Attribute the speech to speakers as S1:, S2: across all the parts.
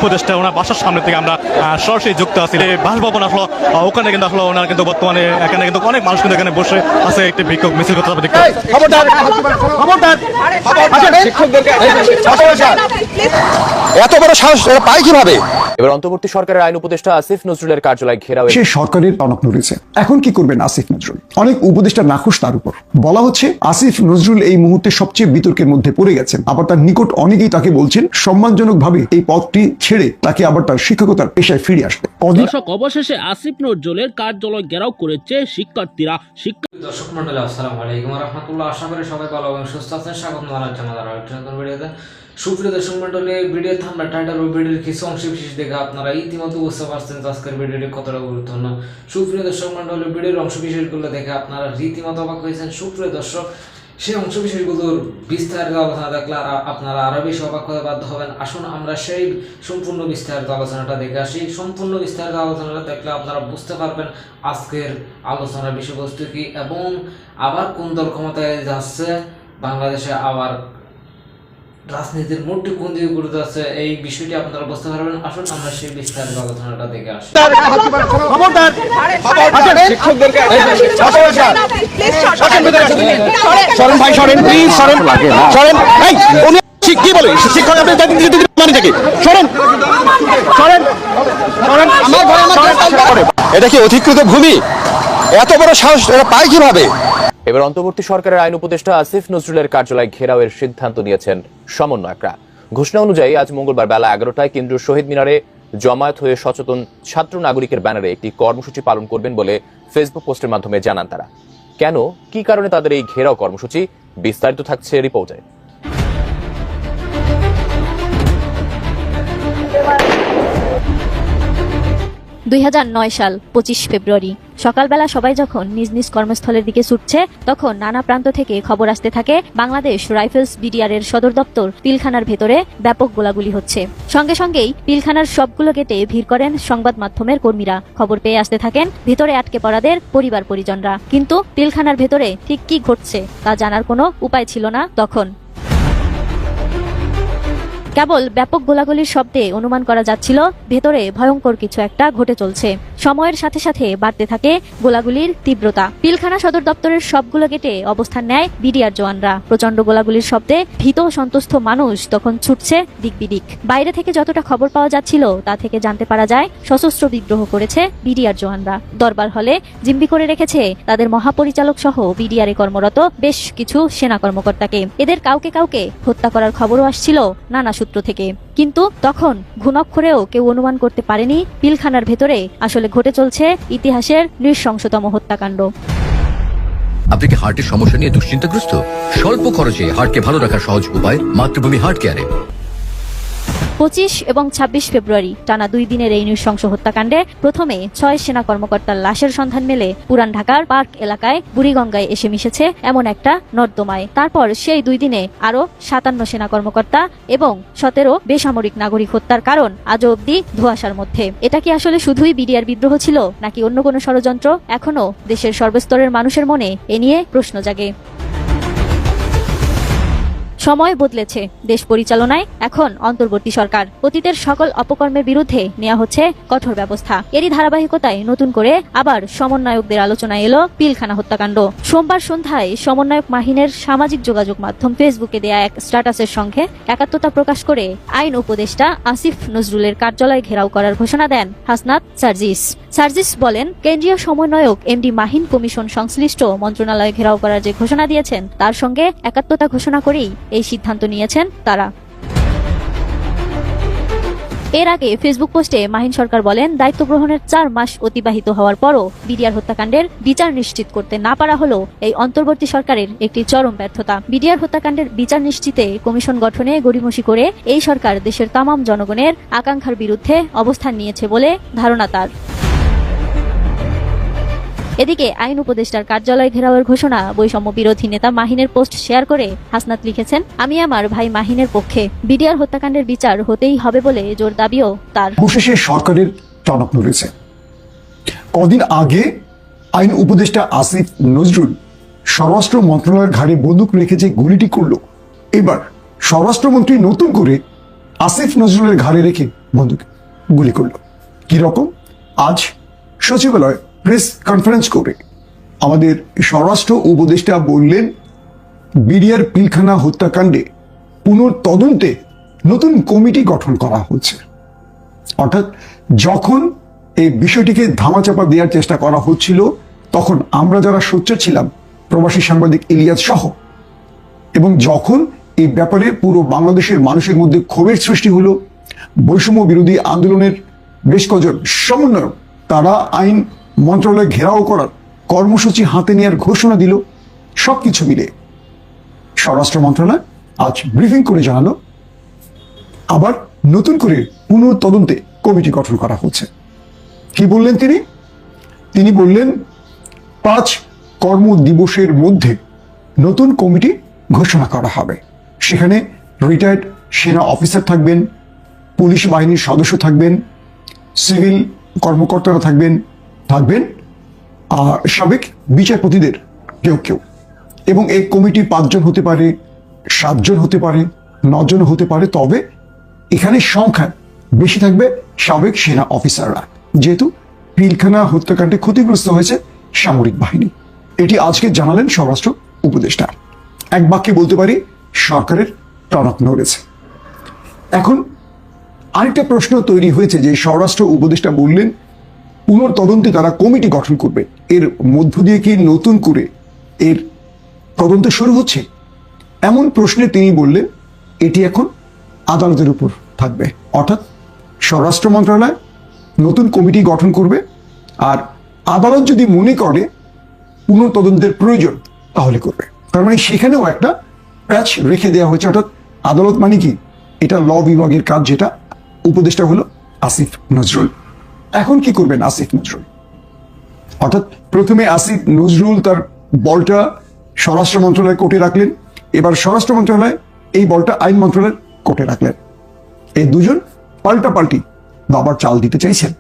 S1: উপদেষ্টা ওনার বাসার সামনে থেকে আমরা সরাসরি যুক্ত আছি। বাসভবন আসলো, ওখানে কিন্তু আসলে ওনার কিন্তু বর্তমানে এখানে কিন্তু অনেক মানুষ কিন্তু এখানে বসে আছে একটি বিক্ষোভ মিছিল করতে হবে।
S2: এত বড় সাহস পায় কিভাবে? এবার অন্তর্বর্তী সরকারের আইন উপদেষ্টা আসিফ নজরুলের কার্যালয় ঘেরাও।
S3: সে সরকারের টনক নড়েছে। এখন কি করবেন আসিফ নজরুল? অনেক উপদেষ্টা নাখুশ তার উপর। বলা হচ্ছে আসিফ নজরুল এই মুহূর্তে সবচেয়ে বিতর্কের মধ্যে পড়ে গেছেন। আবার তার নিকট অনেকেই তাকে বলছেন সম্মানজনকভাবে এই পদটি ছেড়ে তাকে আবার তার শিক্ষকতার পেশায় ফিরে আসতে।
S4: দর্শক, অবশেষে আসিফ নজরুলের কার্যালয় ঘেরাও করেছে শিক্ষার্থীরা।
S5: দর্শক মন্ডলী, আসসালামু আলাইকুম ওয়া রাহমাতুল্লাহ। আশা করি সবাই ভালো এবং সুস্থ আছেন। স্বাগত জানাচ্ছি আমাদের আরেকটি নতুন ভিডিওতে। সুপ্রিয় দর্শক মন্ডলী, ভিডিও থাম্বনেল, টাইটেল ও ভিডিওর কিছু অংশ বিশেষ দেখে আপনারা ইতিমধ্যে বুঝতে পারছেন আজকের ভিডিওটি কতটা গুরুত্বপূর্ণ। সুপ্রিয় দর্শক মন্ডলী, ভিডিওর অংশ বিশেষগুলো দেখে আপনারা রীতিমতো অবাক হয়েছেন। সুপ্রিয় দর্শক, সেই অংশ বিশেষগুলোর বিস্তারিত আলোচনা দেখলে আপনারা আরো বেশি অবাক হতে বাধ্য হবেন। আসুন আমরা সেই সম্পূর্ণ বিস্তারিত আলোচনাটা দেখে আসি। সম্পূর্ণ বিস্তারিত আলোচনাটা দেখলে আপনারা বুঝতে পারবেন আজকের আলোচনার বিষয়বস্তু কি এবং আবার কোন দল ক্ষমতায় যাচ্ছে, বাংলাদেশে আবার রাজনীতির মোড়টি কোন দিকে ঘুরতে যাচ্ছে, এই বিষয়টি আপনারা বুঝতে পারবেন। আসুন আমরা সেই বিস্তারিত আলোচনাটা দেখে আসি।
S2: এটা কি অধিকৃত ভূমি? এত বড় সাহস পায় কিভাবে? এবার অন্তর্বর্তী সরকারের আইন উপদেষ্টা আসিফ নজরুলের কার্যালয় ঘেরাওয়ের সিদ্ধান্ত নিয়েছেন সমন্বয়করা। ঘোষণা অনুযায়ী আজ মঙ্গলবার বেলা 11টায় কেন্দ্রীয় শহীদ মিনারে জমায়েত হয়ে সচেতন ছাত্র নাগরিকের ব্যানারে একটি কর্মসূচি পালন করবেন বলে ফেসবুক পোস্টের মাধ্যমে জানান তারা। কেন, কি কারণে তাদের এই ঘেরাও কর্মসূচি, বিস্তারিত থাকছে রিপোর্টে।
S6: 2009 সাল 25 ফেব্রুয়ারি সকালবেলা সবাই যখন নিজ নিজ কর্মস্থলের দিকে ছুটছে, তখন নানা প্রান্ত থেকে খবর আসতে থাকে বাংলাদেশ রাইফেলস বিডিআর এর সদর দপ্তর পিলখানার ভেতরে ব্যাপক গোলাগুলি হচ্ছে। সঙ্গে সঙ্গেই পিলখানার সবগুলো গেটে ভিড় করেন সংবাদ মাধ্যমের কর্মীরা। খবর পেয়ে আসতে থাকেন ভেতরে আটকে পড়াদের পরিবার পরিজনরা। কিন্তু পিলখানার ভেতরে ঠিক কি ঘটছে তা জানার কোনো উপায় ছিল না তখন। কেবল ব্যাপক গোলাগুলির শব্দে অনুমান করা যাচ্ছিল ভেতরে ভয়ঙ্কর কিছু একটা ঘটে চলছে। সময়ের সাথে সাথে বাড়তে থাকে গোলাগুলির তীব্রতা। পিলখানা সদর দপ্তরের সবগুলো গেটে অবস্থান নেয় বিডিআর জওয়ানরা। প্রচন্ড গোলাগুলির শব্দে ভীত সন্তুষ্ট মানুষ তখন ছুটছে দিক বিদিক। বাইরে থেকে যতটা খবর পাওয়া যাচ্ছিল তা থেকে জানতে পারা যায় সশস্ত্র বিদ্রোহ করেছে বিডিআর জওয়ানরা। দরবার হলে জিম্মি করে রেখেছে তাদের মহাপরিচালক সহ বিডিআর কর্মরত বেশ কিছু সেনা কর্মকর্তাকে। এদের কাউকে কাউকে হত্যা করার খবরও আসছিল নানা সূত্র থেকে। কিন্তু তখন ঘুণাক্ষরেও কেউ অনুমান করতে পারেনি পিলখানার ভেতরে আসলে ঘটে চলছে ইতিহাসের নৃশংসতম হত্যাকাণ্ড।
S7: আপনি কি হার্টের সমস্যা নিয়ে দুশ্চিন্তাগ্রস্ত? স্বল্প খরচে হার্টকে ভালো রাখার সহজ উপায় মাতৃভূমি হার্ট কেয়ারে।
S6: 25 এবং 26 ফেব্রুয়ারি টানা 2 দিনের এই নৃশংস হত্যাকাণ্ডে প্রথমে 6 সেনা কর্মকর্তার লাশের সন্ধান মেলে পুরান ঢাকার পার্ক এলাকায় বুড়িগঙ্গায় এসে মিশেছে এমন একটা নর্দমায়। তারপর সেই 2 দিনে আরো 57 সেনা কর্মকর্তা এবং 17 বেসামরিক নাগরিক হত্যার কারণ আজও অব্দি ধোঁয়াশার মধ্যে। এটা কি আসলে শুধুই বিডিআর বিদ্রোহ ছিল নাকি অন্য কোনো ষড়যন্ত্র? এখনো দেশের সর্বস্তরের মানুষের মনে এ নিয়ে প্রশ্ন জাগে। সময় বদলেছে, দেশ পরিচালনায় এখন অন্তর্বর্তী সরকার। অতীতের সকল অপকর্মের বিরুদ্ধে নেওয়া হচ্ছে কঠোর ব্যবস্থা। এরই ধারাবাহিকতায় নতুন করে আবার সমন্বয়কদের আলোচনায় এলো পিলখানা হত্যাকাণ্ড। সোমবার সন্ধ্যায় সমন্বয়ক মাহিনের সামাজিক যোগাযোগ মাধ্যম ফেসবুকে দেয়া এক স্ট্যাটাসের সঙ্গে একাত্মতা প্রকাশ করে আইন উপদেষ্টা আসিফ নজরুলের কার্যালয় ঘেরাও করার ঘোষণা দেন হাসনাত সার্জিস। সার্জিস বলেন, কেন্দ্রীয় সমন্বয়ক এমডি মাহিন কমিশন সংশ্লিষ্ট মন্ত্রণালয় ঘেরাও করার যে ঘোষণা দিয়েছেন তার সঙ্গে একাত্মতা ঘোষণা করেই এই সিদ্ধান্ত নিয়েছেন তারা। এর আগে ফেসবুক পোস্টে মাহিন সরকার বলেন, দায়িত্ব গ্রহণের 4 মাস অতিবাহিত হওয়ার পরও বিডিআর হত্যাকাণ্ডের বিচার নিশ্চিত করতে না পারা হলো এই অন্তর্বর্তী সরকারের একটি চরম ব্যর্থতা। বিডিআর হত্যাকাণ্ডের বিচার নিশ্চিতে কমিশন গঠনে গড়িমসি করে এই সরকার দেশের তামাম জনগণের আকাঙ্ক্ষার বিরুদ্ধে অবস্থান নিয়েছে বলে ধারণা তার। এদিকে আইন উপদেষ্টার কার্যালয় ঘেরাওয়ের ঘোষণা বৈষম্য বিরোধী নেতা মাহিনের পোস্ট শেয়ার করে হাসনাত লিখেছেন, আমি আমার ভাই মাহিনের পক্ষে। বিডিআর হত্যাকাণ্ডের বিচার হতেই হবে বলে জোর দাবিও তার।
S3: অবশেষে সরকারের টনক নড়েছে। কদিন আগে আইন উপদেষ্টা আসিফ নজরুল স্বরাষ্ট্র মন্ত্রণালয়ের ঘাড়ে বন্দুক রেখে যে গুলিটি করল, এবার স্বরাষ্ট্রমন্ত্রী নতুন করে আসিফ নজরুলের ঘাড়ে রেখে বন্দুক গুলি করল। কি রকম? আজ সচিবালয় প্রেস কনফারেন্স করে আমাদের স্বরাষ্ট্র উপদেষ্টা বললেন, বিডিআর পিলখানা হত্যাকাণ্ডে পুনর্তদন্তে নতুন কমিটি গঠন করা হচ্ছে। অর্থাৎ যখন এই বিষয়টিকে ধামাচাপা দেওয়ার চেষ্টা করা হচ্ছিল, তখন আমরা যারা সোচ্চার ছিলাম, প্রবাসী সাংবাদিক ইলিয়াস সহ, এবং যখন এই ব্যাপারে পুরো বাংলাদেশের মানুষের মধ্যে ক্ষোভের সৃষ্টি হলো, বৈষম্য বিরোধী আন্দোলনের বেশ কজন সমন্বয়ক তারা আইন মন্ত্রণালয় ঘেরাও করার কর্মসূচি হাতে নেওয়ার ঘোষণা দিল, সবকিছু মিলে স্বরাষ্ট্র মন্ত্রণালয় আজ ব্রিফিং করে জানালো আবার নতুন করে পুনঃতদন্তে কমিটি গঠন করা হচ্ছে। কি বললেন তিনি? তিনি বললেন 5 কর্মদিবসের মধ্যে নতুন কমিটি ঘোষণা করা হবে। সেখানে রিটায়ার্ড সেনা অফিসার থাকবেন, পুলিশ বাহিনীর সদস্য থাকবেন, সিভিল কর্মকর্তারা থাকবেন সাবেক বিচারপতিদের কেউ কেউ, এবং এই কমিটি 5 জন হতে পারে, 7 জন হতে পারে, 9 জন হতে পারে। তবে এখানে সংখ্যা বেশি থাকবে সাবেক সেনা অফিসাররা, যেহেতু পিলখানা হত্যাকাণ্ডে ক্ষতিগ্রস্ত হয়েছে সামরিক বাহিনী। এটি আজকে জানালেন স্বরাষ্ট্র উপদেষ্টা। এক বাক্যে বলতে পারি, সরকারের টনক নড়েছে। এখন আরেকটা প্রশ্ন তৈরি হয়েছে যে স্বরাষ্ট্র উপদেষ্টা বললেন পুনর্তদন্তে তারা কমিটি গঠন করবে, এর মধ্য দিয়ে কি নতুন করে এর তদন্ত শুরু হচ্ছে? এমন প্রশ্নে তিনি বললেন এটি এখন আদালতের উপর থাকবে। অর্থাৎ স্বরাষ্ট্র মন্ত্রণালয় নতুন কমিটি গঠন করবে, আর আদালত যদি মনে করে পুনঃতদন্তের প্রয়োজন তাহলে করবে। তার মানে সেখানেও একটা প্যাচ রেখে দেওয়া হয়েছে। অর্থাৎ আদালত মানে কি? এটা ল বিভাগের কাজ, যেটা উপদেষ্টা হলো আসিফ নজরুল। এখন কি করবেন আসিফ নজরুল? অর্থাৎ প্রথমে আসিফ নজরুল তার বলটা স্বরাষ্ট্র মন্ত্রণালয়ের কোর্টে রাখলেন, এবার স্বরাষ্ট্র মন্ত্রণালয় এই বলটা আইন মন্ত্রণালয়ের কোর্টে রাখলেন। এই দুজন পাল্টাপাল্টি বাবার চাল দিতে চাইছেন।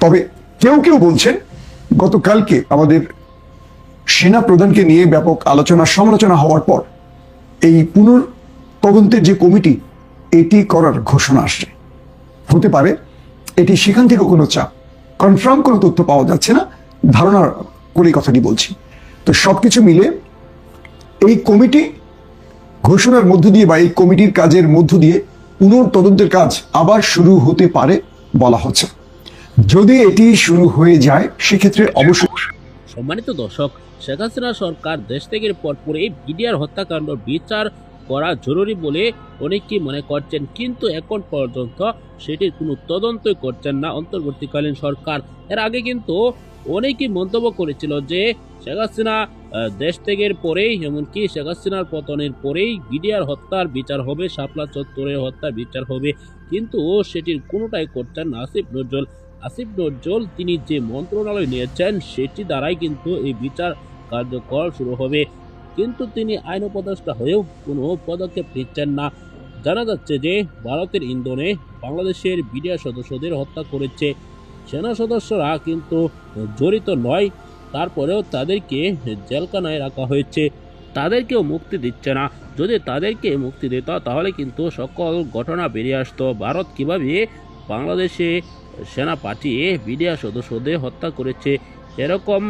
S3: তবে কেউ কেউ বলছেন গতকালকে আমাদের সেনা প্রধানকে নিয়ে ব্যাপক আলোচনা সমালোচনা হওয়ার পর এই পুনঃতদন্তের যে কমিটি এটি করার ঘোষণা আসছে। হতে পারে এটি সেখান থেকে কোনো চাপ, কনফার্ম কোনো তথ্য পাওয়া যাচ্ছে না, ধারণা করে কথাটি বলছি। তো সবকিছু মিলে এই কমিটি ঘোষণার মধ্য দিয়ে বা এই কমিটির কাজের মধ্য দিয়ে পুনঃতদন্তের কাজ আবার শুরু হতে পারে বলা হচ্ছে। যদি এটি শুরু হয়ে যায় সেক্ষেত্রে অবশ্যই।
S4: সম্মানিত দর্শক, শেখ হাসিনা সরকার দেশ থেকে পরপর এই বিডিআর হত্যাকাণ্ড বিচার করা জরুরি বলে অনেকেই মনে করছেন, কিন্তু এখন পর্যন্ত সেটির কোনো তদন্তই করছেন না অন্তর্বর্তীকালীন সরকার। এর আগে কিন্তু অনেকেই মন্তব্য করেছিল যে শেখ হাসিনা দেশ থেকে পরেই, এমনকি শেখ হাসিনার পতনের পরেই বিডিআর হত্যার বিচার হবে, শাপলা চত্বরের হত্যার বিচার হবে, কিন্তু সেটির কোনোটাই করছেন না আসিফ নজরুল। আসিফ নজরুল তিনি যে মন্ত্রণালয় নিয়েছেন সেটি দ্বারাই কিন্তু এই বিচার কার্যকর শুরু হবে, কিন্তু তিনি আইন উপদেষ্টা হয়েও কোনো পদক্ষেপ নিচ্ছেন না। জানা যাচ্ছে যে ভারতের ইন্ধনে বাংলাদেশের বিডিআর সদস্যদের হত্যা করেছে, সেনা সদস্যরা কিন্তু জড়িত নয়, তারপরেও তাদেরকে জেলখানায় রাখা হয়েছে, তাদেরকেও মুক্তি দিচ্ছে না। যদি তাদেরকে মুক্তি দিত তাহলে কিন্তু সকল ঘটনা বেরিয়ে আসতো, ভারত কিভাবে বাংলাদেশে সেনা পাঠিয়ে বিডিআর সদস্যদের হত্যা করেছে, এরকম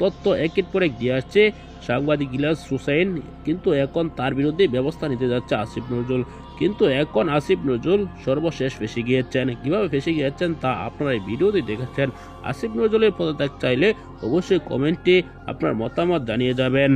S4: তথ্য একের পর এক দিয়ে আসছে সাংবাদিক ইলিয়াস হুসাইন। কিন্তু এখন তার বিরুদ্ধে ব্যবস্থা নিতে যাচ্ছে আসিফ নজরুল। কিন্তু এখন আসিফ নজরুল সর্বশেষ ফেসে গিয়েছেন। কিভাবে ফেসে গিয়েছেন তা আপনারা এই ভিডিওতে দেখেছেন। আসিফ নজরুলের পদত্যাগ চাইলে অবশ্যই কমেন্টে আপনার মতামত জানিয়ে যাবেন।